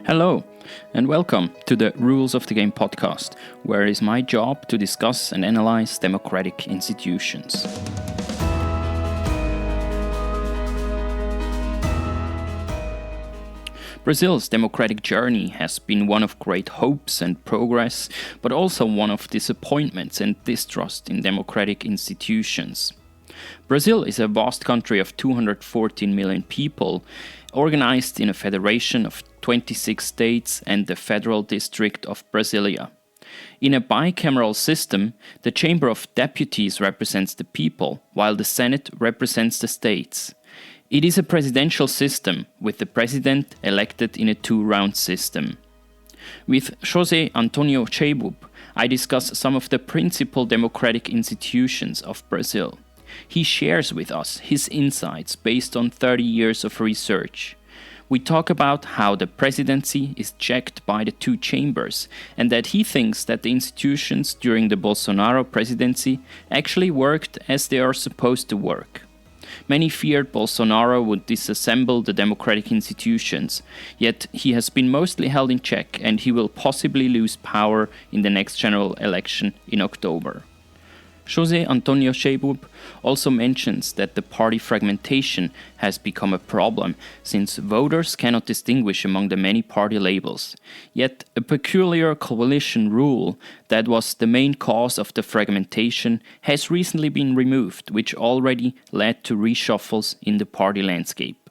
Hello, and welcome to the Rules of the Game podcast, where it is my job to discuss and analyze democratic institutions. Brazil's democratic journey has been one of great hopes and progress, but also one of disappointments and distrust in democratic institutions. Brazil is a vast country of 214 million people, organized in a federation of 26 states and the Federal District of Brasilia. In a bicameral system, the Chamber of Deputies represents the people, while the Senate represents the states. It is a presidential system, with the president elected in a two-round system. With José Antonio Cheibub, I discuss some of the principal democratic institutions of Brazil. He shares with us his insights based on 30 years of research. We talk about how the presidency is checked by the two chambers and that he thinks that the institutions during the Bolsonaro presidency actually worked as they are supposed to work. Many feared Bolsonaro would disassemble the democratic institutions, yet he has been mostly held in check and he will possibly lose power in the next general election in October. José Antonio Cheibub also mentions that the party fragmentation has become a problem since voters cannot distinguish among the many party labels. Yet a peculiar coalition rule that was the main cause of the fragmentation has recently been removed, which already led to reshuffles in the party landscape.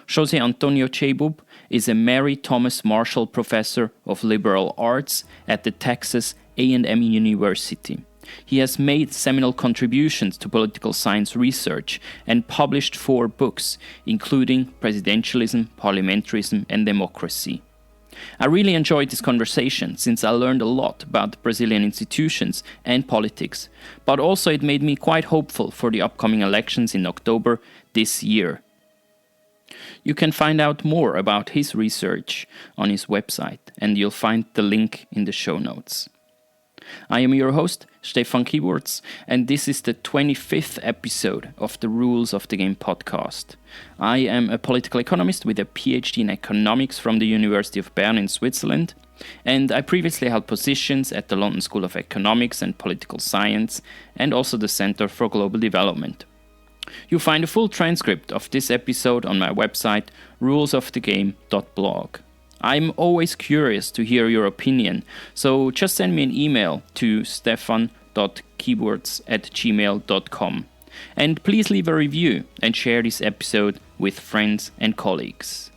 José Antonio Cheibub is a Mary Thomas Marshall Professor of Liberal Arts at the Texas A&M University. He has made seminal contributions to political science research and published 4 books, including Presidentialism, Parliamentarism, and Democracy. I really enjoyed this conversation since I learned a lot about Brazilian institutions and politics, but also it made me quite hopeful for the upcoming elections in October this year. You can find out more about his research on his website, and you'll find the link in the show notes. I am your host, Stefan Keywords, and this is the 25th episode of the Rules of the Game podcast. I am a political economist with a PhD in economics from the University of Bern in Switzerland, and I previously held positions at the London School of Economics and Political Science, and also the Center for Global Development. You'll find a full transcript of this episode on my website, rulesofthegame.blog. I'm always curious to hear your opinion, so just send me an email to stefan.keywords@gmail.com. And please leave a review and share this episode with friends and colleagues.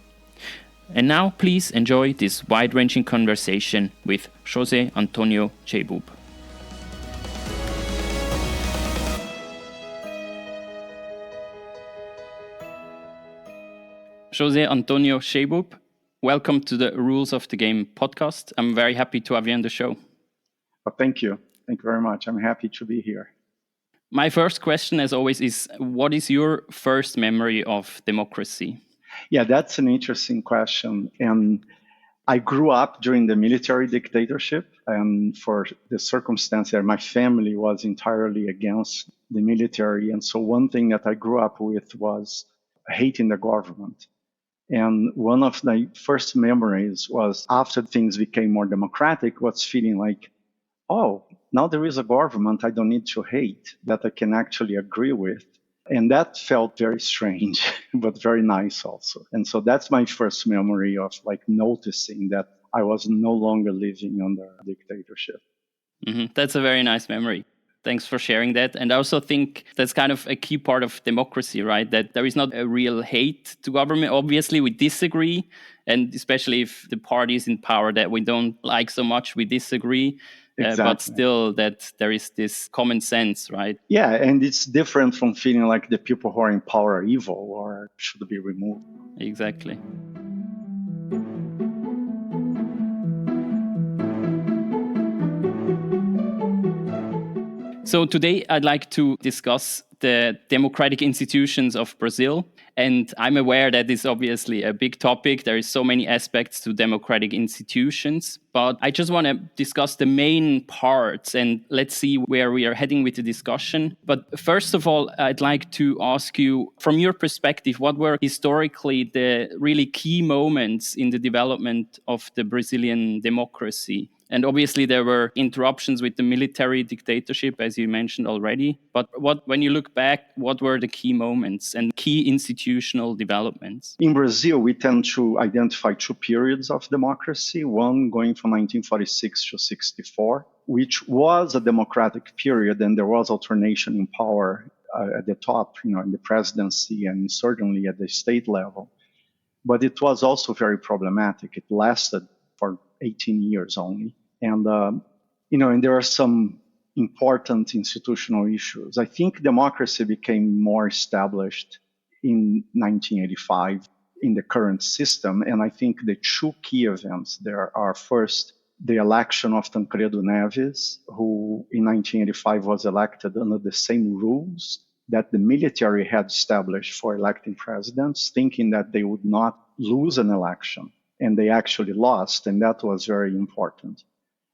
And now please enjoy this wide-ranging conversation with José Antonio Cheibub. José Antonio Cheibub, welcome to the Rules of the Game podcast. I'm very happy to have you on the show. Well, thank you. Thank you very much. I'm happy to be here. My first question, as always, is what is your first memory of democracy? Yeah, that's an interesting question. And I grew up during the military dictatorship. And for the circumstance there, my family was entirely against the military. And so one thing that I grew up with was hating the government. And one of my first memories was after things became more democratic, was feeling like, oh, now there is a government I don't need to hate, that I can actually agree with. And that felt very strange, but very nice also. And so that's my first memory of like noticing that I was no longer living under a dictatorship. Mm-hmm. That's a very nice memory. Thanks for sharing that. And I also think that's kind of a key part of democracy, right? That there is not a real hate to government. Obviously, we disagree. And especially if the parties in power that we don't like so much, we disagree. Exactly. But still that there is this common sense, right? Yeah, and it's different from feeling like the people who are in power are evil or should be removed. Exactly. So today I'd like to discuss the democratic institutions of Brazil. And I'm aware that is obviously a big topic. There is so many aspects to democratic institutions, but I just want to discuss the main parts and let's see where we are heading with the discussion. But first of all, I'd like to ask you, from your perspective, what were historically the really key moments in the development of the Brazilian democracy? And obviously, there were interruptions with the military dictatorship, as you mentioned already. But when you look back, what were the key moments and key institutional developments? In Brazil, we tend to identify two periods of democracy, one going from 1946 to 64, which was a democratic period, and there was alternation in power at the top, in the presidency and certainly at the state level. But it was also very problematic. It lasted for 18 years only. And, and there are some important institutional issues. I think democracy became more established in 1985 in the current system. And I think the two key events there are first, the election of Tancredo Neves, who in 1985 was elected under the same rules that the military had established for electing presidents, thinking that they would not lose an election. And they actually lost, and that was very important.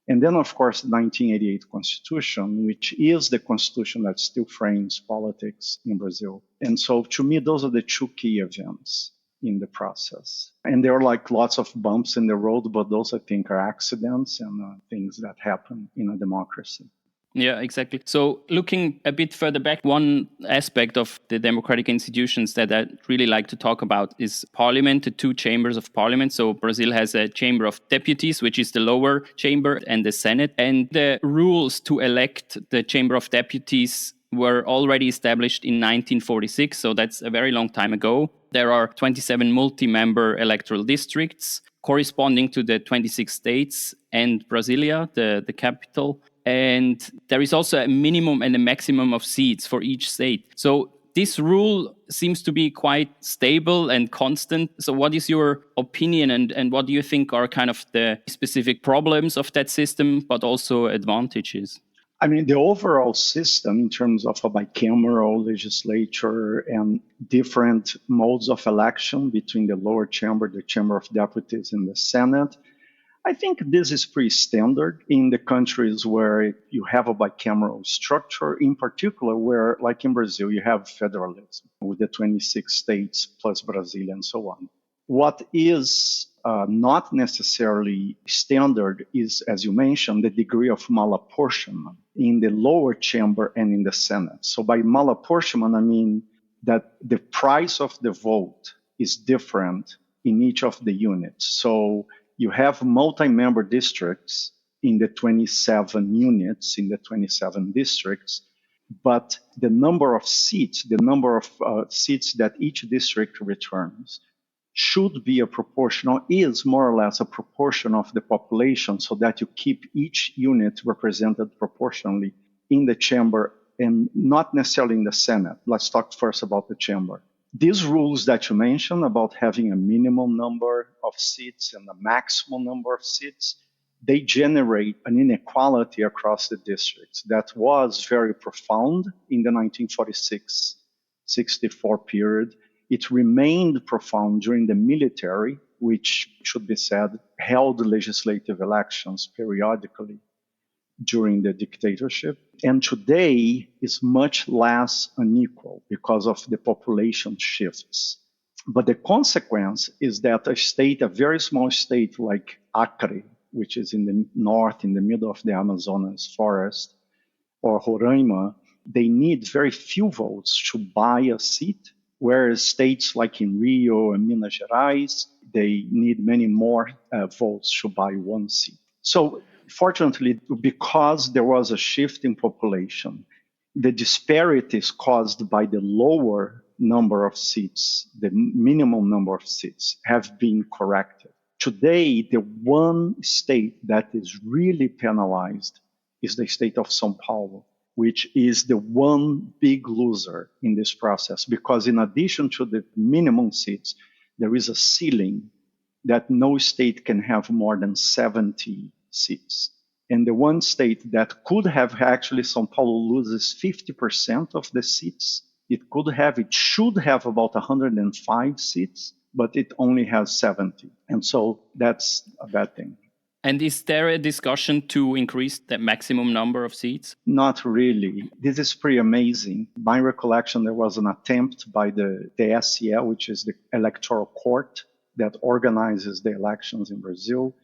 And then, of course, the 1988 Constitution, which is the constitution that still frames politics in Brazil. And so, to me, those are the two key events in the process. And there are like lots of bumps in the road, but those, I think, are accidents and things that happen in a democracy. Yeah, exactly. So looking a bit further back, one aspect of the democratic institutions that I'd really like to talk about is parliament, the two chambers of parliament. So Brazil has a Chamber of Deputies, which is the lower chamber, and the Senate. And the rules to elect the Chamber of Deputies were already established in 1946. So that's a very long time ago. There are 27 multi-member electoral districts corresponding to the 26 states and Brasilia, the capital. And there is also a minimum and a maximum of seats for each state. So this rule seems to be quite stable and constant. So what is your opinion and what do you think are kind of the specific problems of that system, but also advantages? I mean, the overall system in terms of a bicameral legislature and different modes of election between the lower chamber, the Chamber of Deputies, and the Senate, I think this is pretty standard in the countries where you have a bicameral structure, in particular where, like in Brazil, you have federalism with the 26 states plus Brasilia and so on. What is not necessarily standard is, as you mentioned, the degree of malapportionment in the lower chamber and in the Senate. So by malapportionment, I mean that the price of the vote is different in each of the units. So you have multi-member districts in the 27 units, in the 27 districts, but the number of seats that each district returns should be is more or less a proportion of the population so that you keep each unit represented proportionally in the chamber and not necessarily in the Senate. Let's talk first about the chamber. These rules that you mentioned about having a minimum number of seats and a maximum number of seats, they generate an inequality across the districts that was very profound in the 1946-64 period. It remained profound during the military, which should be said, held legislative elections periodically during the dictatorship. And today is much less unequal because of the population shifts. But the consequence is that a very small state like Acre, which is in the north, in the middle of the Amazonas forest, or Roraima, they need very few votes to buy a seat, whereas states like in Rio and Minas Gerais, they need many more votes to buy one seat. So fortunately, because there was a shift in population, the disparities caused by the lower number of seats, the minimum number of seats, have been corrected. Today, the one state that is really penalized is the state of São Paulo, which is the one big loser in this process, because in addition to the minimum seats, there is a ceiling that no state can have more than 70 seats. And the one state that could have actually, São Paulo loses 50% of the seats it should have about 105 seats, but it only has 70. And so that's a bad thing. And is there a discussion to increase the maximum number of seats? Not really. This is pretty amazing. My recollection, there was an attempt by the TSE, which is the electoral court that organizes the elections in Brazil,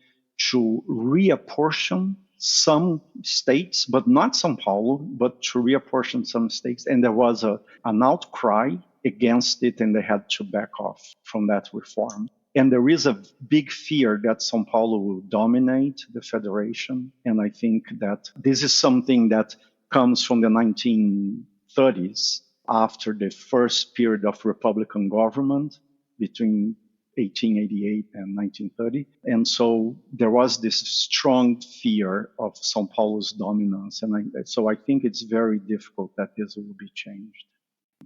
to reapportion some states, but not São Paulo, but to reapportion some states. And there was an outcry against it, and they had to back off from that reform. And there is a big fear that São Paulo will dominate the federation. And I think that this is something that comes from the 1930s, after the first period of Republican government between 1888 and 1930. And so there was this strong fear of São Paulo's dominance. And so I think it's very difficult that this will be changed.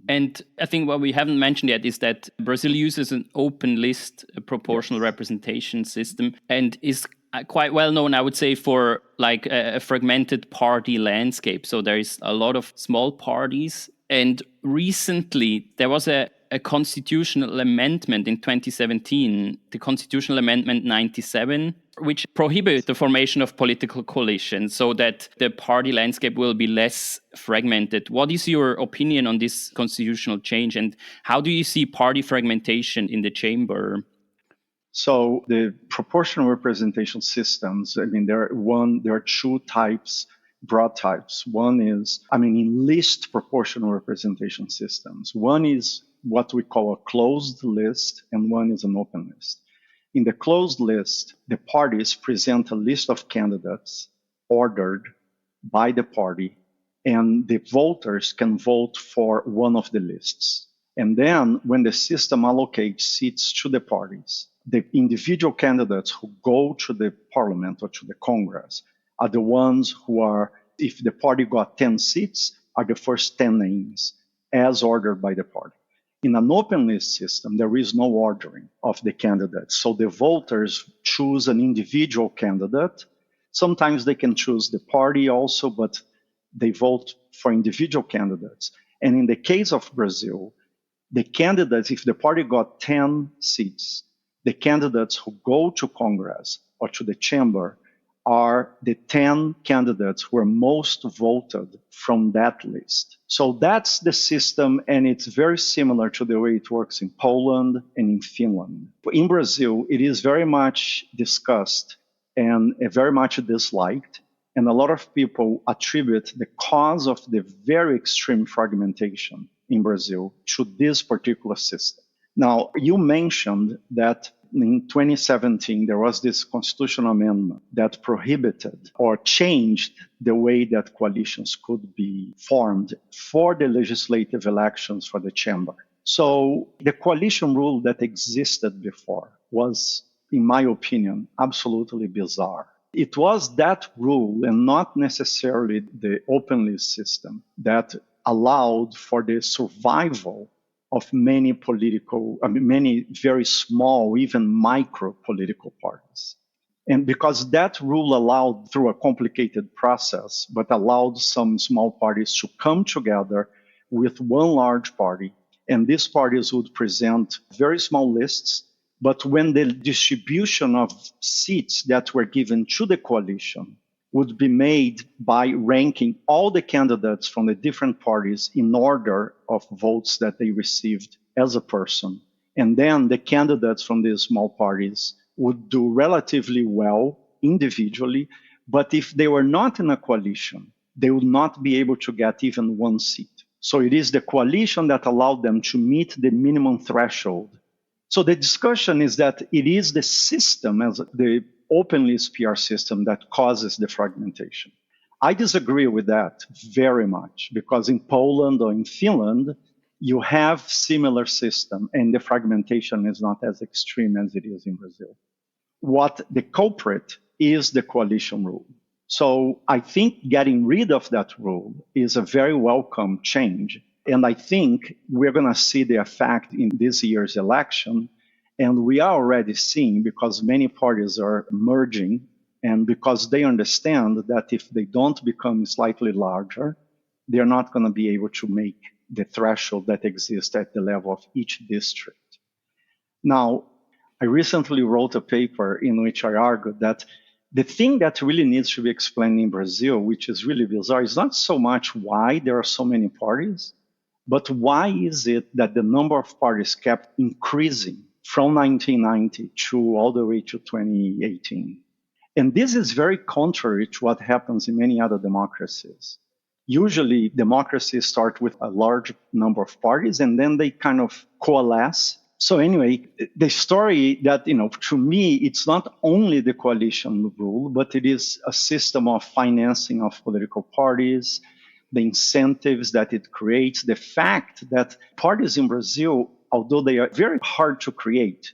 And I think what we haven't mentioned yet is that Brazil uses an open list proportional representation system and is quite well known, I would say, for like a fragmented party landscape. So there is a lot of small parties. And recently there was a constitutional amendment in 2017, the Constitutional Amendment 97, which prohibits the formation of political coalitions so that the party landscape will be less fragmented. What is your opinion on this constitutional change, and how do you see party fragmentation in the chamber? So the proportional representation systems, I mean, there are two types, broad types. One is, in list proportional representation systems. One is what we call a closed list, and one is an open list. In the closed list, the parties present a list of candidates ordered by the party, and the voters can vote for one of the lists. And then when the system allocates seats to the parties, the individual candidates who go to the parliament or to the Congress are the ones who are, if the party got 10 seats, are the first 10 names as ordered by the party. In an open list system, there is no ordering of the candidates. So the voters choose an individual candidate. Sometimes they can choose the party also, but they vote for individual candidates. And in the case of Brazil, the candidates, if the party got 10 seats, the candidates who go to Congress or to the chamber are the 10 candidates who are most voted from that list. So that's the system, and it's very similar to the way it works in Poland and in Finland. In Brazil, it is very much discussed and very much disliked, and a lot of people attribute the cause of the very extreme fragmentation in Brazil to this particular system. Now, you mentioned that in 2017, there was this constitutional amendment that prohibited or changed the way that coalitions could be formed for the legislative elections for the chamber. So the coalition rule that existed before was, in my opinion, absolutely bizarre. It was that rule and not necessarily the open list system that allowed for the survival of many many very small, even micro political parties. And because that rule allowed, through a complicated process, but allowed some small parties to come together with one large party, and these parties would present very small lists, but when the distribution of seats that were given to the coalition would be made by ranking all the candidates from the different parties in order of votes that they received as a person. And then the candidates from these small parties would do relatively well individually, but if they were not in a coalition, they would not be able to get even one seat. So it is the coalition that allowed them to meet the minimum threshold. So the discussion is that it is the system, as the open list PR system, that causes the fragmentation. I disagree with that very much, because in Poland or in Finland, you have similar system and the fragmentation is not as extreme as it is in Brazil. What the culprit is the coalition rule. So I think getting rid of that rule is a very welcome change. And I think we're going to see the effect in this year's election. And we are already seeing, because many parties are merging, and because they understand that if they don't become slightly larger, they're not going to be able to make the threshold that exists at the level of each district. Now, I recently wrote a paper in which I argued that the thing that really needs to be explained in Brazil, which is really bizarre, is not so much why there are so many parties, but why is it that the number of parties kept increasing from 1990 to all the way to 2018? And this is very contrary to what happens in many other democracies. Usually, democracies start with a large number of parties and then they kind of coalesce. So anyway, the story that, to me, it's not only the coalition rule, but it is a system of financing of political parties, the incentives that it creates, the fact that parties in Brazil, although they are very hard to create,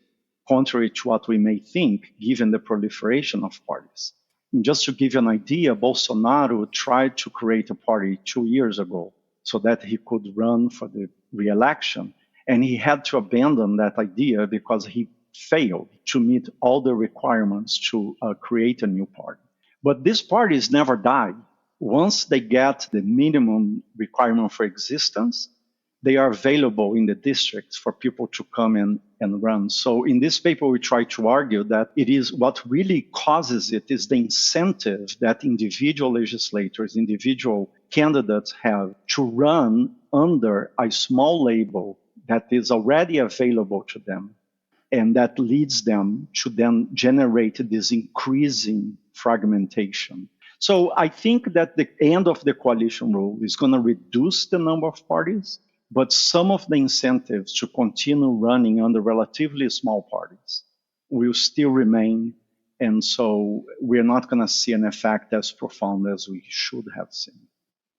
contrary to what we may think, given the proliferation of parties. And just to give you an idea, Bolsonaro tried to create a party 2 years ago so that he could run for the re-election. And he had to abandon that idea because he failed to meet all the requirements to create a new party. But these parties never die. Once they get the minimum requirement for existence, they are available in the districts for people to come and run. So in this paper, we try to argue that it is what really causes it is the incentive that individual legislators, individual candidates have to run under a small label that is already available to them. And that leads them to then generate this increasing fragmentation. So I think that the end of the coalition rule is going to reduce the number of parties, but some of the incentives to continue running under relatively small parties will still remain. And so we're not going to see an effect as profound as we should have seen.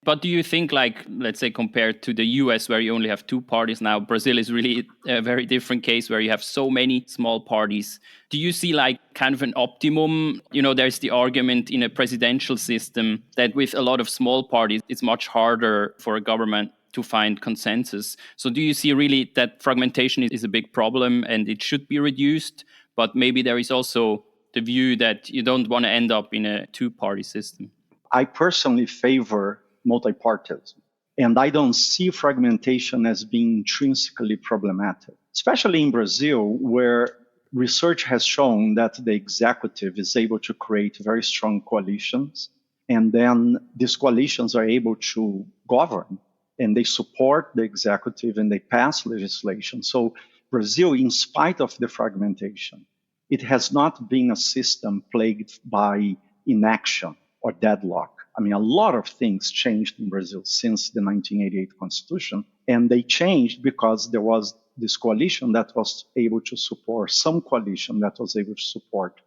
But do you think, let's say, compared to the US, where you only have two parties now, Brazil is really a very different case where you have so many small parties. Do you see kind of an optimum? There's the argument in a presidential system that with a lot of small parties, it's much harder for a government to find consensus. So do you see really that fragmentation is a big problem and it should be reduced? But maybe there is also the view that you don't want to end up in a two-party system. I personally favor multipartism. And I don't see fragmentation as being intrinsically problematic, especially in Brazil, where research has shown that the executive is able to create very strong coalitions. And then these coalitions are able to govern, and they support the executive and they pass legislation. So Brazil, in spite of the fragmentation, it has not been a system plagued by inaction or deadlock. I mean, a lot of things changed in Brazil since the 1988 constitution, and they changed because there was this coalition that was able to support, some coalition that was able to support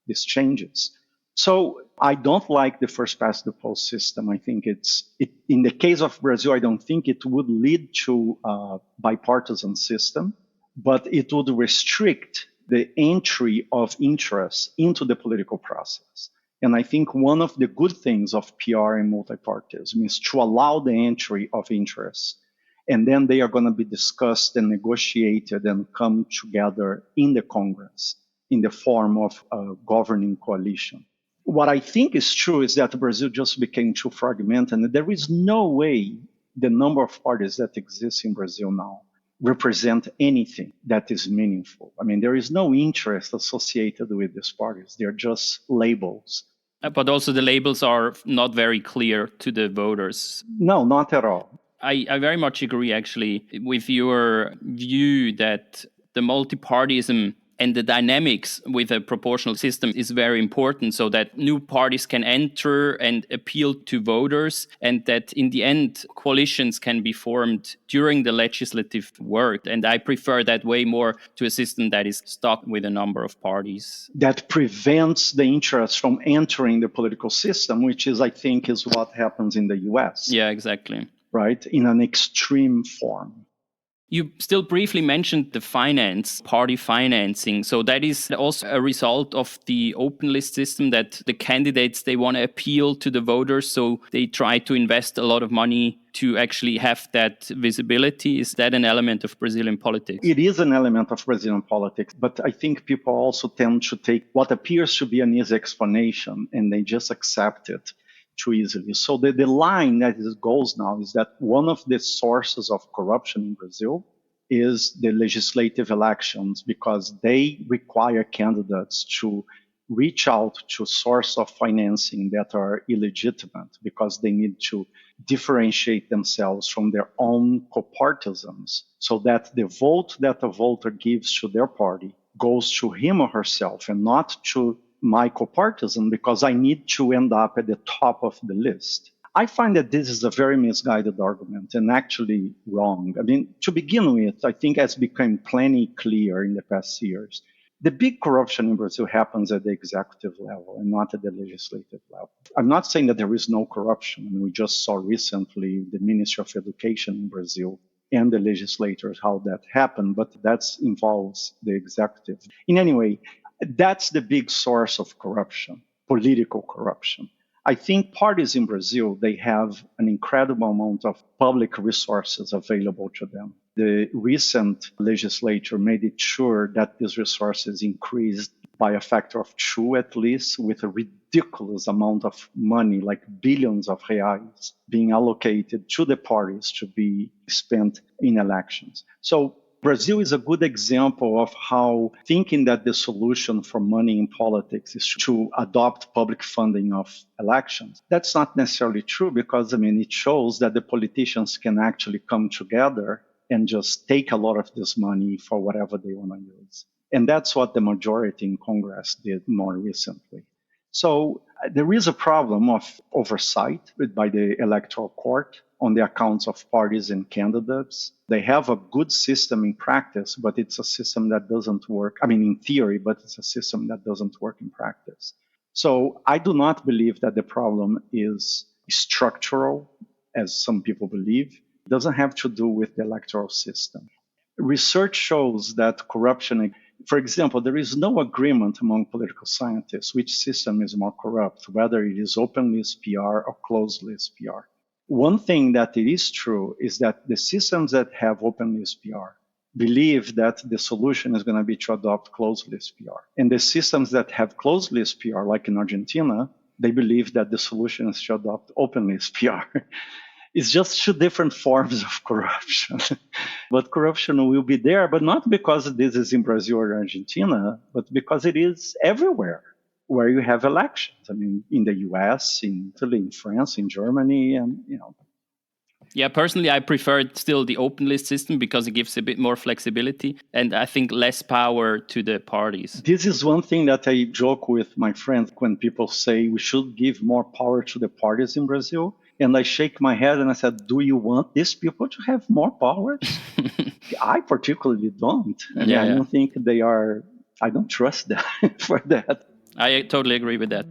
these changes. So I don't like the first past the post system. I think in the case of Brazil, I don't think it would lead to a bipartisan system, but it would restrict the entry of interests into the political process. And I think one of the good things of PR and multipartism is to allow the entry of interests. And then they are going to be discussed and negotiated and come together in the Congress in the form of a governing coalition. What I think is true is that Brazil just became too fragmented, and there is no way the number of parties that exist in Brazil now represent anything that is meaningful. I mean, there is no interest associated with these parties. They're just labels. But also the labels are not very clear to the voters. No, not at all. I very much agree, actually, with your view that the multipartyism and the dynamics with a proportional system is very important so that new parties can enter and appeal to voters, and that in the end, coalitions can be formed during the legislative work. And I prefer that way more to a system that is stuck with a number of parties. That prevents the interest from entering the political system, which is, I think, is what happens in the US. Yeah, exactly. Right? In an extreme form. You still briefly mentioned the party financing. So that is also a result of the open list system, that the candidates, they want to appeal to the voters. So they try to invest a lot of money to actually have that visibility. Is that an element of Brazilian politics? It is an element of Brazilian politics, but I think people also tend to take what appears to be an easy explanation and they just accept it too easily. So the line that goes now is that one of the sources of corruption in Brazil is the legislative elections, because they require candidates to reach out to source of financing that are illegitimate, because they need to differentiate themselves from their own co-partisans, so that the vote that a voter gives to their party goes to him or herself and not to my co-partisan, because I need to end up at the top of the list. I find that this is a very misguided argument and actually wrong. I mean, to begin with, I think it's become plenty clear in the past years. The big corruption in Brazil happens at the executive level and not at the legislative level. I'm not saying that there is no corruption. I mean, we just saw recently the Ministry of Education in Brazil and the legislators, how that happened, but that involves the executive. In any way, that's the big source of corruption, political corruption. I think parties in Brazil, they have an incredible amount of public resources available to them. The recent legislature made it sure that these resources increased by a factor of 2 at least, with a ridiculous amount of money, like billions of reais, being allocated to the parties to be spent in elections. So Brazil is a good example of how thinking that the solution for money in politics is to adopt public funding of elections. That's not necessarily true, because, I mean, it shows that the politicians can actually come together and just take a lot of this money for whatever they want to use. And that's what the majority in Congress did more recently. So there is a problem of oversight by the Electoral Court on the accounts of parties and candidates. They have a good system in practice, but it's a system that doesn't work. I mean, in theory, but it's a system that doesn't work in practice. So I do not believe that the problem is structural, as some people believe. It doesn't have to do with the electoral system. Research shows that corruption, for example, there is no agreement among political scientists which system is more corrupt, whether it is open list PR or closed list PR. One thing that it is true is that the systems that have open list PR believe that the solution is going to be to adopt closed list PR. And the systems that have closed list PR, like in Argentina, they believe that the solution is to adopt open list PR. It's just 2 different forms of corruption. But corruption will be there, but not because this is in Brazil or Argentina, but because it is everywhere where you have elections. I mean, in the US, in Italy, in France, in Germany, and, you know. Yeah, personally, I prefer still the open list system because it gives a bit more flexibility and I think less power to the parties. This is one thing that I joke with my friends when people say we should give more power to the parties in Brazil. And I shake my head and I said, do you want these people to have more powers? I particularly don't. I mean, I don't think they are, I don't trust them for that. I totally agree with that.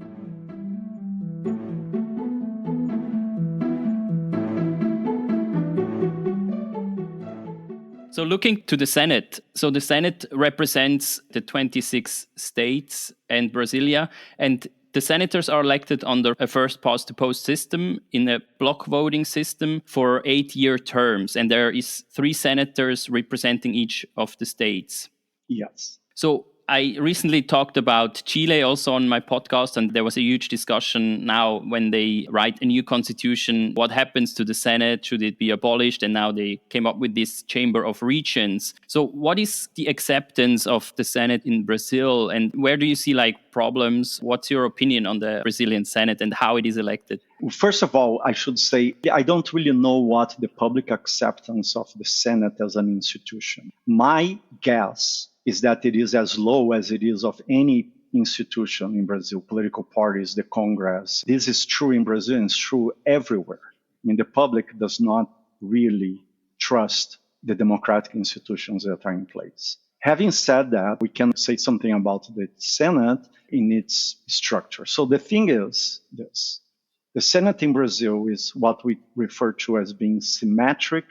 So looking to the Senate, so the Senate represents the 26 states and Brasilia, and the senators are elected under a first past the post system in a block voting system for 8-year terms, and there is 3 senators representing each of the states. Yes. So I recently talked about Chile also on my podcast, and there was a huge discussion now when they write a new constitution. What happens to the Senate? Should it be abolished? And now they came up with this Chamber of Regions. So what is the acceptance of the Senate in Brazil? And where do you see problems? What's your opinion on the Brazilian Senate and how it is elected? First of all, I should say, I don't really know what the public acceptance of the Senate as an institution. My guess is that it is as low as it is of any institution in Brazil, political parties, the Congress. This is true in Brazil and it's true everywhere. I mean, the public does not really trust the democratic institutions that are in place. Having said that, we can say something about the Senate in its structure. So the thing is this. The Senate in Brazil is what we refer to as being symmetric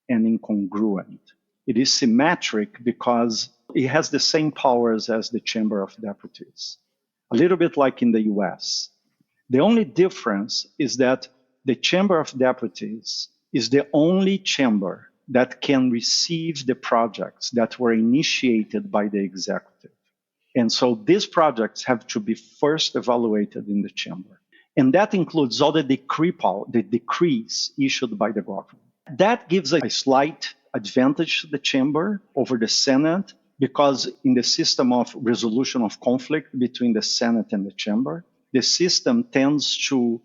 and incongruent. It is symmetric because it has the same powers as the Chamber of Deputies, a little bit like in the US. The only difference is that the Chamber of Deputies is the only chamber that can receive the projects that were initiated by the executive. And so these projects have to be first evaluated in the chamber. And that includes all the decrees issued by the government. That gives a slight advantage to the chamber over the Senate because in the system of resolution of conflict between the Senate and the chamber, the system tends to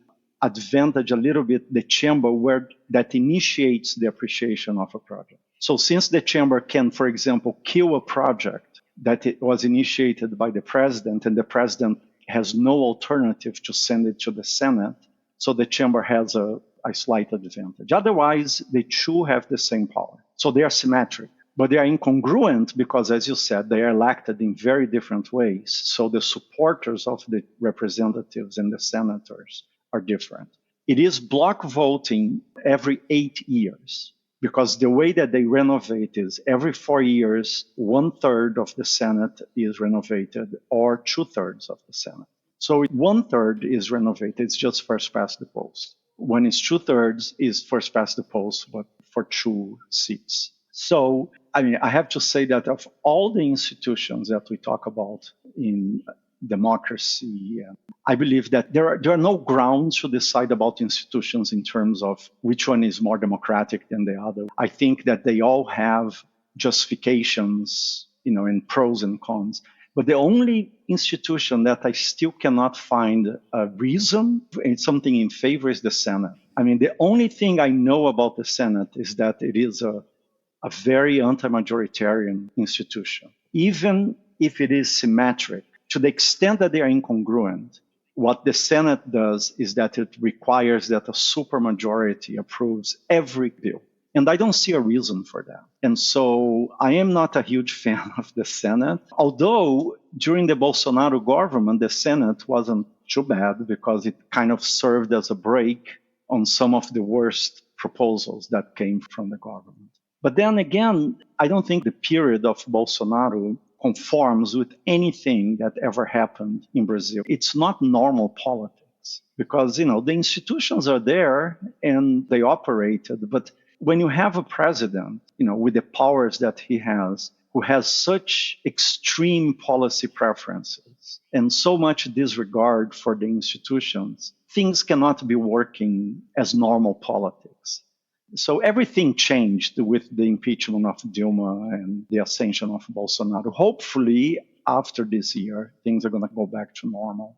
advantage a little bit the chamber where that initiates the appreciation of a project. So since the chamber can, for example, kill a project that it was initiated by the president and the president has no alternative to send it to the Senate, so the chamber has a slight advantage. Otherwise, the two have the same power. So they are symmetric, but they are incongruent because, as you said, they are elected in very different ways. So the supporters of the representatives and the senators are different. It is block voting every 8 years because the way that they renovate is every 4 years, 1/3 of the Senate is renovated or 2/3 of the Senate. So 1/3 is renovated, it's just first past the post. When it's 2/3 is first past the post, but for 2 seats. So, I have to say that of all the institutions that we talk about in democracy, I believe that there are no grounds to decide about institutions in terms of which one is more democratic than the other. I think that they all have justifications, and pros and cons. But the only institution that I still cannot find a reason and something in favor is the Senate. The only thing I know about the Senate is that it is a very anti-majoritarian institution. Even if it is symmetric, to the extent that they are incongruent, what the Senate does is that it requires that a supermajority approves every bill. And I don't see a reason for that. And so I am not a huge fan of the Senate, although during the Bolsonaro government, the Senate wasn't too bad because it kind of served as a brake on some of the worst proposals that came from the government. But then again, I don't think the period of Bolsonaro conforms with anything that ever happened in Brazil. It's not normal politics because, the institutions are there and they operated. But when you have a president, with the powers that he has, who has such extreme policy preferences and so much disregard for the institutions, things cannot be working as normal politics. So everything changed with the impeachment of Dilma and the ascension of Bolsonaro. Hopefully, after this year, things are going to go back to normal.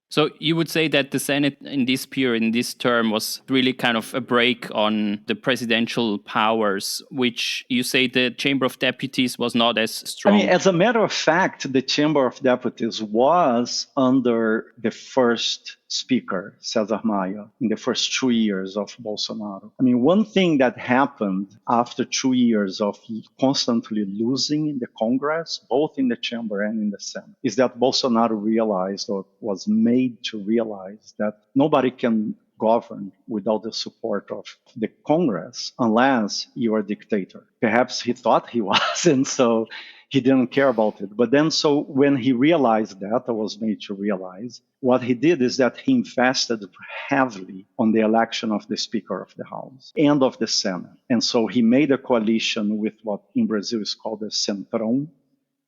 So you would say that the Senate in this period, in this term, was really kind of a break on the presidential powers, which you say the Chamber of Deputies was not as strong. As a matter of fact, the Chamber of Deputies was under the first speaker, Cesar Maia, in the first 2 years of Bolsonaro. One thing that happened after 2 years of constantly losing in the Congress, both in the chamber and in the Senate, is that Bolsonaro realized, or was made to realize, that nobody can govern without the support of the Congress unless you are a dictator. Perhaps he thought he was, and so he didn't care about it. But then, so when he realized that, or was made to realize, what he did is that he invested heavily on the election of the Speaker of the House and of the Senate. And so he made a coalition with what in Brazil is called the Centrão,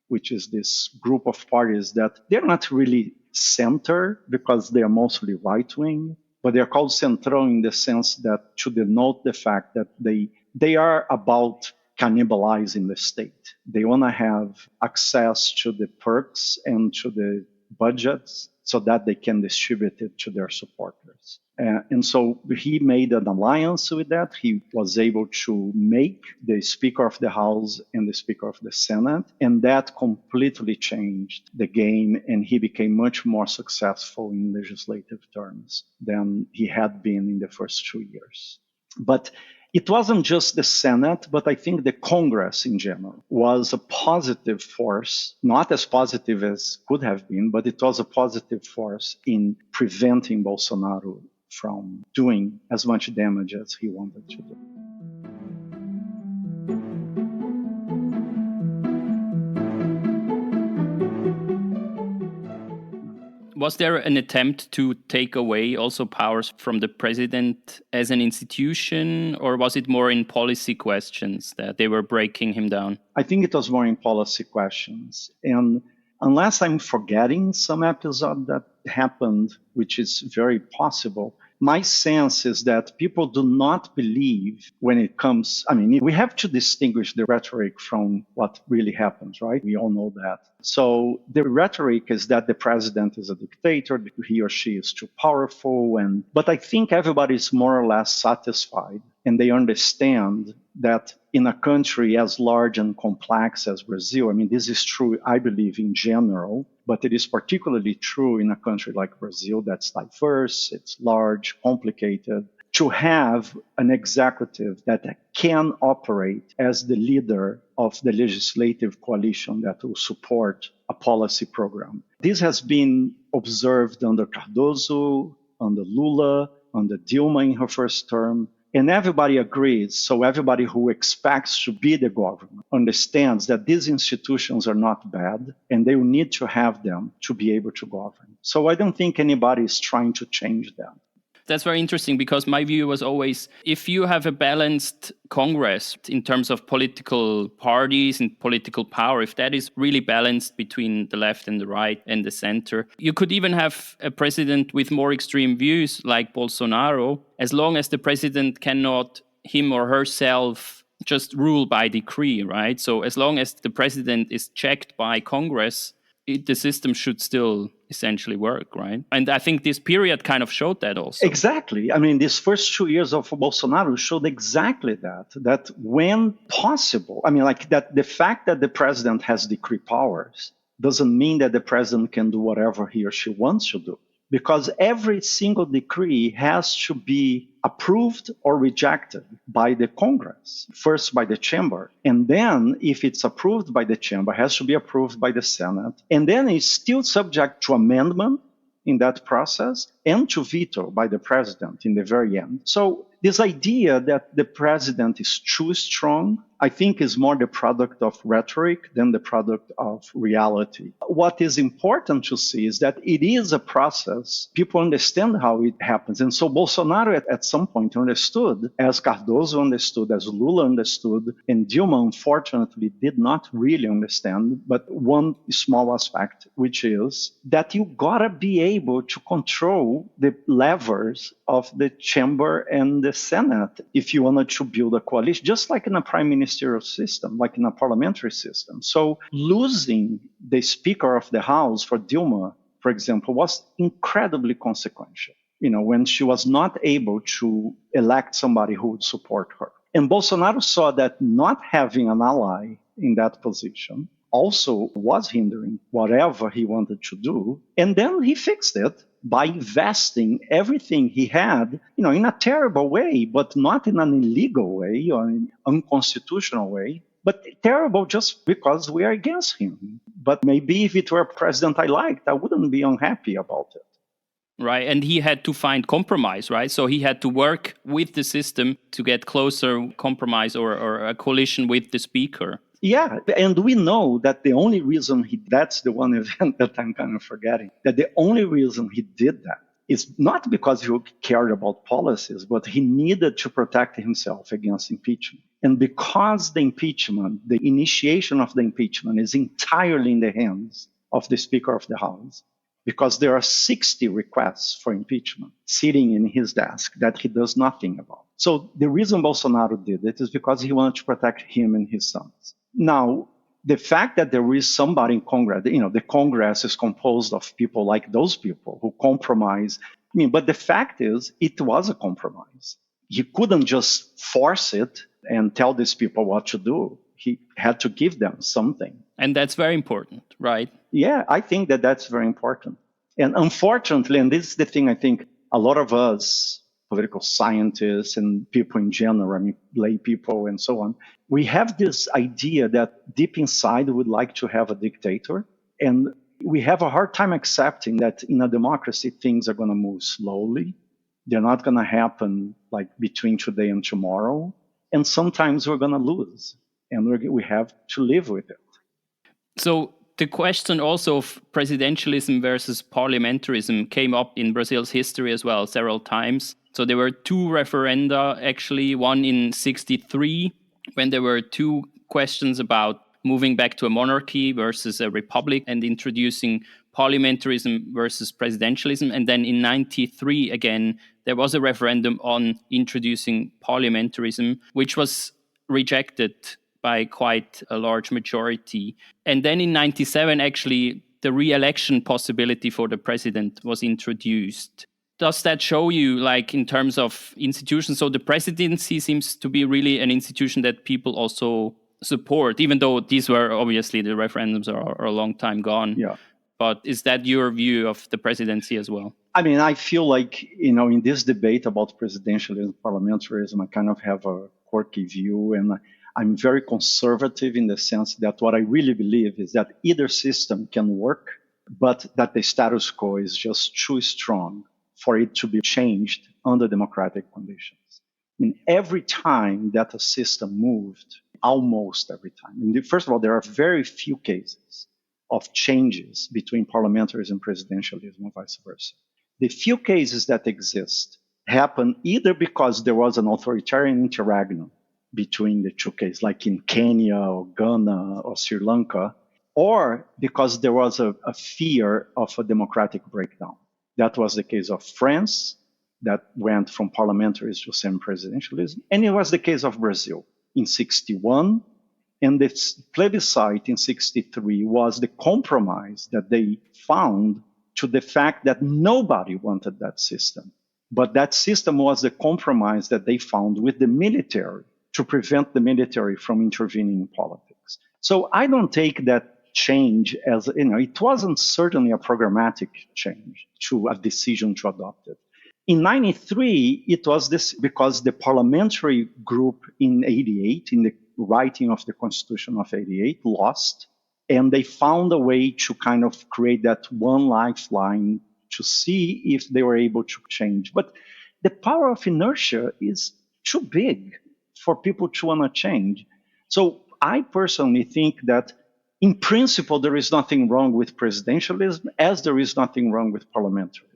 which is this group of parties that they're not really center because they are mostly right-wing, but they're called Centrão in the sense that to denote the fact that they are about cannibalizing the state. They want to have access to the perks and to the budgets so that they can distribute it to their supporters. And so he made an alliance with that. He was able to make the Speaker of the House and the Speaker of the Senate, and that completely changed the game, and he became much more successful in legislative terms than he had been in the first 2 years. But it wasn't just the Senate, but I think the Congress in general was a positive force, not as positive as could have been, but it was a positive force in preventing Bolsonaro from doing as much damage as he wanted to do. Was there an attempt to take away also powers from the president as an institution, or was it more in policy questions that they were breaking him down? I think it was more in policy questions. And unless I'm forgetting some episode that happened, which is very possible, my sense is that people do not believe when it comes, we have to distinguish the rhetoric from what really happens, right? We all know that. So the rhetoric is that the president is a dictator, he or she is too powerful, but I think everybody is more or less satisfied, and they understand that in a country as large and complex as Brazil, this is true, I believe, in general, but it is particularly true in a country like Brazil that's diverse, it's large, complicated, to have an executive that can operate as the leader of the legislative coalition that will support a policy program. This has been observed under Cardoso, under Lula, under Dilma in her first term. And everybody agrees, so everybody who expects to be the government understands that these institutions are not bad, and they will need to have them to be able to govern. So I don't think anybody is trying to change them. That's very interesting, because my view was always, if you have a balanced Congress in terms of political parties and political power, if that is really balanced between the left and the right and the center, you could even have a president with more extreme views like Bolsonaro, as long as the president cannot, him or herself, just rule by decree, right? So as long as the president is checked by Congress, the system should still essentially work, right? And I think this period kind of showed that also. Exactly. These first 2 years of Bolsonaro showed exactly that when possible, that the fact that the president has decree powers doesn't mean that the president can do whatever he or she wants to do. Because every single decree has to be approved or rejected by the Congress, first by the Chamber. And then, if it's approved by the Chamber, it has to be approved by the Senate. And then it's still subject to amendment in that process and to veto by the president in the very end. So this idea that the president is too strong, I think, is more the product of rhetoric than the product of reality. What is important to see is that it is a process. People understand how it happens. And so Bolsonaro at some point understood, as Cardoso understood, as Lula understood, and Dilma, unfortunately, did not really understand, but one small aspect, which is that you gotta be able to control the levers of the chamber and the Senate if you wanted to build a coalition, just like in a prime ministerial system, like in a parliamentary system. So losing the Speaker of the House for Dilma, for example, was incredibly consequential, when she was not able to elect somebody who would support her. And Bolsonaro saw that not having an ally in that position also was hindering whatever he wanted to do. And then he fixed it by investing everything he had, in a terrible way, but not in an illegal way or an unconstitutional way, but terrible just because we are against him. But maybe if it were a president I liked, I wouldn't be unhappy about it. Right. And he had to find compromise, right? So he had to work with the system to get closer compromise or a coalition with the speaker. Yeah, and we know that the only reason that's the one event that I'm kind of forgetting, that the only reason he did that is not because he cared about policies, but he needed to protect himself against impeachment. And because the initiation of the impeachment is entirely in the hands of the Speaker of the House, because there are 60 requests for impeachment sitting in his desk that he does nothing about. So the reason Bolsonaro did it is because he wanted to protect him and his sons. Now, the fact that there is somebody in Congress, the Congress is composed of people like those people who compromise. But the fact is, it was a compromise. He couldn't just force it and tell these people what to do. He had to give them something. And that's very important, right? Yeah, I think that that's very important. And unfortunately, and this is the thing I think a lot of us, political scientists and people in general, lay people and so on, we have this idea that deep inside we would like to have a dictator. And we have a hard time accepting that in a democracy, things are going to move slowly. They're not going to happen like between today and tomorrow. And sometimes we're going to lose. And we have to live with it. So the question also of presidentialism versus parliamentarism came up in Brazil's history as well several times. So there were two referenda, actually, one in 1963, when there were two questions about moving back to a monarchy versus a republic and introducing parliamentarism versus presidentialism. And then in 93, again, there was a referendum on introducing parliamentarism, which was rejected by quite a large majority. And then in 97, actually, the re-election possibility for the president was introduced. Does that show you, like, in terms of institutions? So the presidency seems to be really an institution that people also support, even though these were obviously the referendums are a long time gone. Yeah. But is that your view of the presidency as well? I mean, I feel like, in this debate about presidentialism, parliamentarism, I kind of have a quirky view, and I'm very conservative in the sense that what I really believe is that either system can work, but that the status quo is just too strong for it to be changed under democratic conditions. I mean, every time that a system moved, almost every time, and first of all, there are very few cases of changes between parliamentarism and presidentialism or vice versa. The few cases that exist happen either because there was an authoritarian interregnum between the two cases, like in Kenya or Ghana or Sri Lanka, or because there was a fear of a democratic breakdown. That was the case of France, that went from parliamentarism to semi-presidentialism, and it was the case of Brazil in 61, and the plebiscite in 63 was the compromise that they found to the fact that nobody wanted that system. But that system was the compromise that they found with the military to prevent the military from intervening in politics. So I don't take that change as, it wasn't certainly a programmatic change to a decision to adopt it. In 93, it was this because the parliamentary group in 88, in the writing of the Constitution of 88, lost, and they found a way to kind of create that one lifeline to see if they were able to change. But the power of inertia is too big for people to want to change. So I personally think that in principle, there is nothing wrong with presidentialism, as there is nothing wrong with parliamentarism.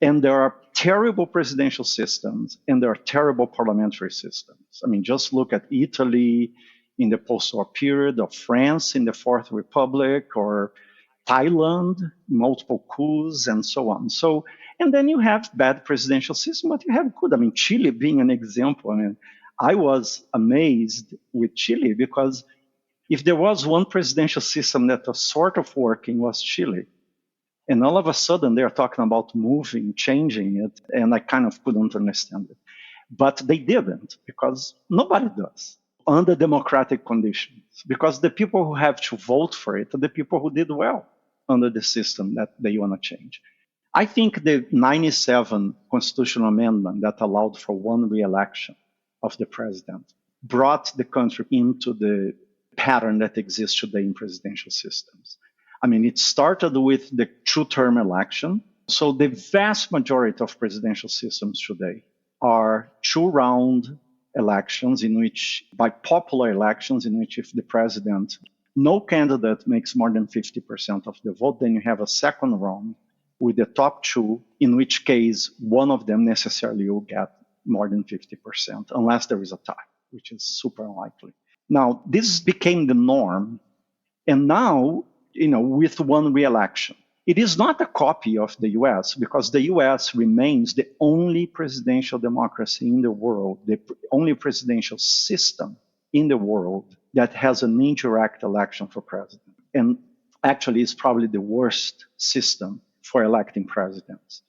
And there are terrible presidential systems, and there are terrible parliamentary systems. I mean, just look at Italy in the post-war period, or France in the Fourth Republic, or Thailand, multiple coups, and so on. So, and then you have bad presidential systems, but you have good. I mean, Chile being an example. I mean, I was amazed with Chile because if there was one presidential system that was sort of working, was Chile. And all of a sudden, they're talking about moving, changing it, and I kind of couldn't understand it. But they didn't, because nobody does, under democratic conditions, because the people who have to vote for it are the people who did well under the system that they want to change. I think the 97 constitutional amendment that allowed for one re-election of the president brought the country into the pattern that exists today in presidential systems. I mean, it started with the two-term election. So the vast majority of presidential systems today are two-round elections in which, by popular elections, in which if the president, no candidate makes more than 50% of the vote, then you have a second round with the top two, in which case one of them necessarily will get more than 50%, unless there is a tie, which is super unlikely. Now, this became the norm, and now, with one re-election. It is not a copy of the US because the US remains the only presidential democracy in the world, the only presidential system in the world that has an indirect election for president. And actually, it's probably the worst system for electing presidents.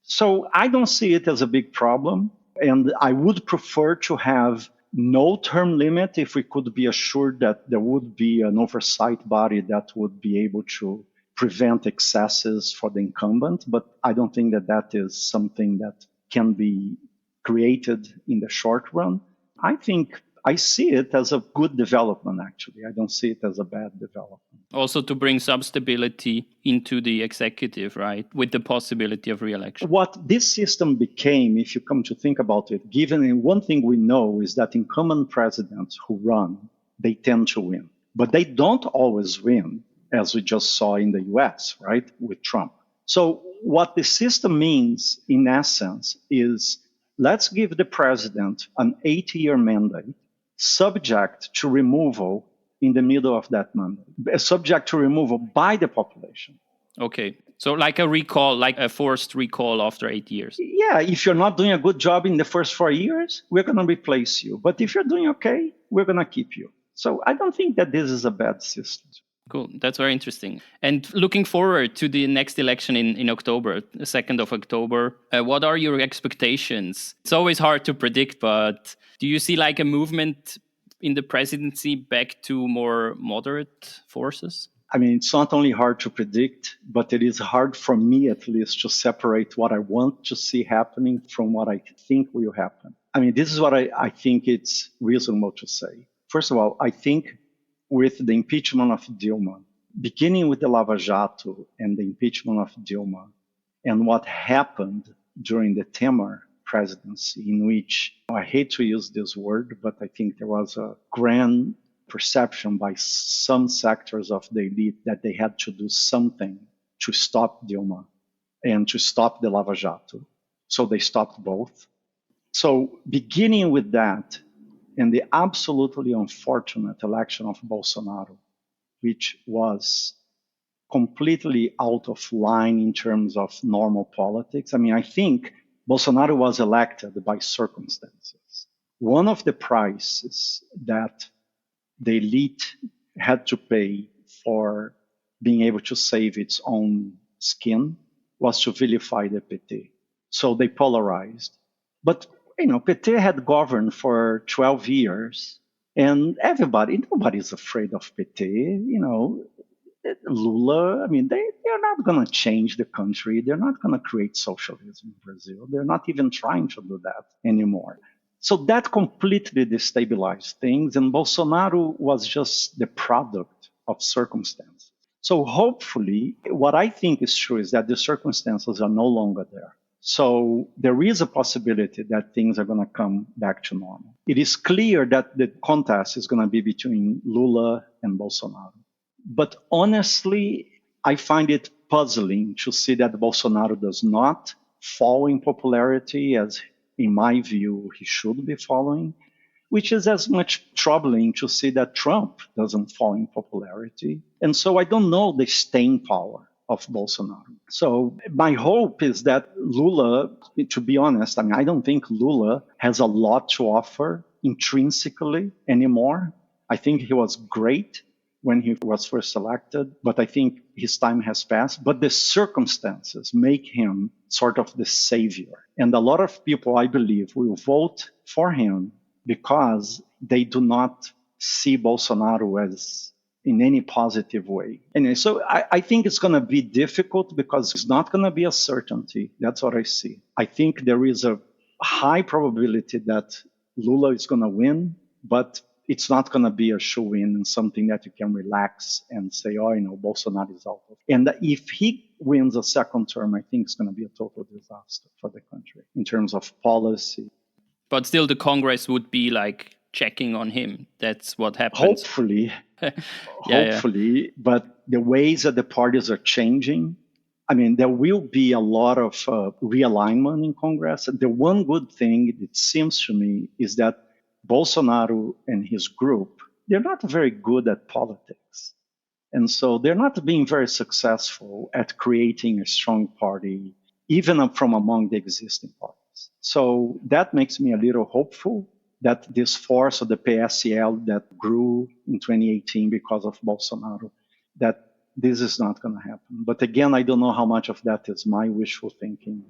So I don't see it as a big problem. And I would prefer to have no term limit if we could be assured that there would be an oversight body that would be able to prevent excesses for the incumbent. But I don't think that that is something that can be created in the short run. I think I see it as a good development, actually. I don't see it as a bad development. Also to bring some stability into the executive, right? With the possibility of re-election. What this system became, if you come to think about it, given one thing we know is that incumbent presidents who run, they tend to win. But they don't always win, as we just saw in the US, right, with Trump. So what the system means, in essence, is let's give the president an 8-year mandate subject to removal in the middle of that mandate, subject to removal by the population. Okay. So like a recall, like a forced recall after 8 years. Yeah, if you're not doing a good job in the first 4 years, we're going to replace you. But if you're doing okay, we're going to keep you. So I don't think that this is a bad system. Cool. That's very interesting. And looking forward to the next election in October, the 2nd of October, what are your expectations? It's always hard to predict, but do you see like a movement in the presidency back to more moderate forces? I mean, it's not only hard to predict, but it is hard for me, at least, to separate what I want to see happening from what I think will happen. I mean, this is what I think it's reasonable to say. First of all, I think with the impeachment of Dilma, beginning with the Lava Jato and the impeachment of Dilma, and what happened during the Temer presidency, in which, I hate to use this word, but I think there was a grand perception by some sectors of the elite that they had to do something to stop Dilma and to stop the Lava Jato. So they stopped both. So beginning with that, and the absolutely unfortunate election of Bolsonaro, which was completely out of line in terms of normal politics. I mean, I think Bolsonaro was elected by circumstances. One of the prices that the elite had to pay for being able to save its own skin was to vilify the PT. So they polarized. But, PT had governed for 12 years, and nobody's afraid of PT. Lula, I mean, they're not going to change the country. They're not going to create socialism in Brazil. They're not even trying to do that anymore. So that completely destabilized things, and Bolsonaro was just the product of circumstance. So hopefully, what I think is true is that the circumstances are no longer there. So there is a possibility that things are going to come back to normal. It is clear that the contest is going to be between Lula and Bolsonaro. But honestly, I find it puzzling to see that Bolsonaro does not fall in popularity as, in my view, he should be following, which is as much troubling to see that Trump doesn't fall in popularity. And so I don't know the staying power of Bolsonaro. So my hope is that Lula, to be honest, I mean, I don't think Lula has a lot to offer intrinsically anymore. I think he was great when he was first elected, but I think his time has passed. But the circumstances make him sort of the savior. And a lot of people, I believe, will vote for him because they do not see Bolsonaro as in any positive way. And so I think it's going to be difficult because it's not going to be a certainty. That's what I see. I think there is a high probability that Lula is going to win, but it's not going to be a shoe-in and something that you can relax and say, Bolsonaro is out. And if he wins a second term, I think it's going to be a total disaster for the country in terms of policy. But still, the Congress would be like checking on him. That's what happens. Hopefully. Hopefully. But the ways that the parties are changing, I mean, there will be a lot of realignment in Congress. The one good thing, it seems to me, is that Bolsonaro and his group, they're not very good at politics. And so they're not being very successful at creating a strong party, even from among the existing parties. So that makes me a little hopeful that this force of the PSL that grew in 2018 because of Bolsonaro, that this is not going to happen. But again, I don't know how much of that is my wishful thinking.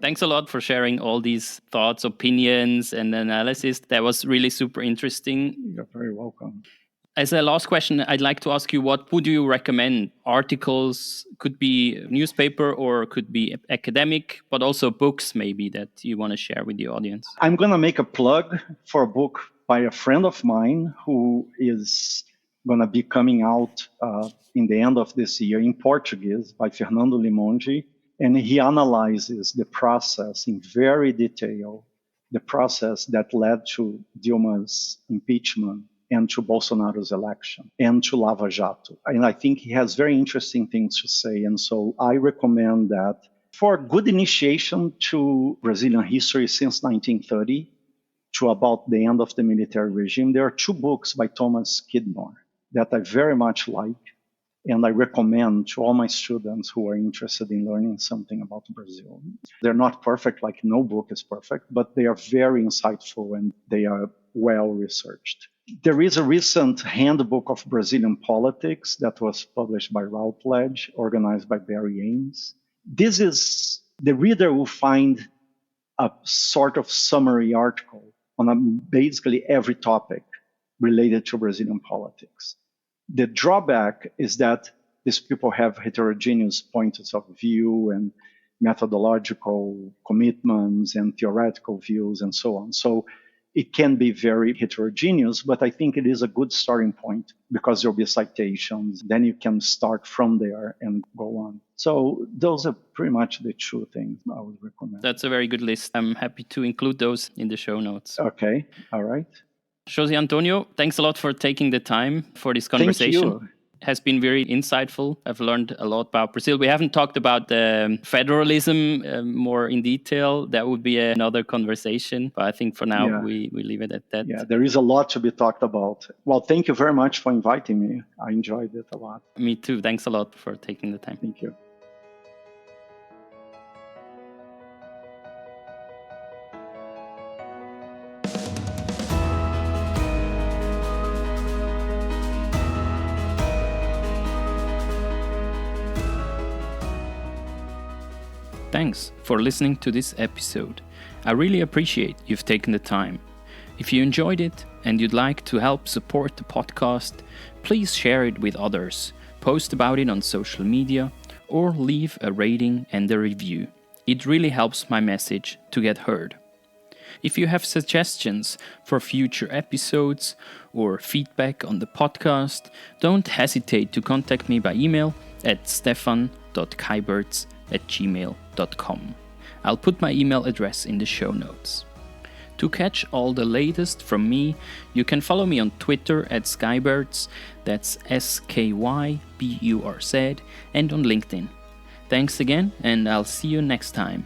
Thanks a lot for sharing all these thoughts, opinions, and analysis. That was really super interesting. You're very welcome. As a last question, I'd like to ask you, what would you recommend? Articles, could be newspaper or could be academic, but also books maybe that you want to share with the audience. I'm going to make a plug for a book by a friend of mine who is going to be coming out in the end of this year in Portuguese by Fernando Limongi. And he analyzes the process in very detail, the process that led to Dilma's impeachment and to Bolsonaro's election and to Lava Jato. And I think he has very interesting things to say. And so I recommend that for good initiation to Brazilian history since 1930 to about the end of the military regime, there are two books by Thomas Kidmore that I very much like, and I recommend to all my students who are interested in learning something about Brazil. They're not perfect, like no book is perfect, but they are very insightful and they are well researched. There is a recent handbook of Brazilian politics that was published by Routledge, organized by Barry Ames. This is, the reader will find a sort of summary article on basically every topic related to Brazilian politics. The drawback is that these people have heterogeneous points of view and methodological commitments and theoretical views and so on. So it can be very heterogeneous, but I think it is a good starting point because there'll be citations. Then you can start from there and go on. So those are pretty much the two things I would recommend. That's a very good list. I'm happy to include those in the show notes. Okay, all right. José Antonio, thanks a lot for taking the time for this conversation. Thank you. It has been very insightful. I've learned a lot about Brazil. We haven't talked about federalism more in detail. That would be another conversation. But I think for now, we leave it at that. Yeah, there is a lot to be talked about. Well, thank you very much for inviting me. I enjoyed it a lot. Me too. Thanks a lot for taking the time. Thank you. Thanks for listening to this episode. I really appreciate you've taken the time. If you enjoyed it and you'd like to help support the podcast, please share it with others, post about it on social media, or leave a rating and a review. It really helps my message to get heard. If you have suggestions for future episodes or feedback on the podcast, don't hesitate to contact me by email at stefan.keiberts@gmail.com. I'll put my email address in the show notes. To catch all the latest from me, you can follow me on Twitter at Skyberts, that's SKYBURZ, and on LinkedIn. Thanks again, and I'll see you next time.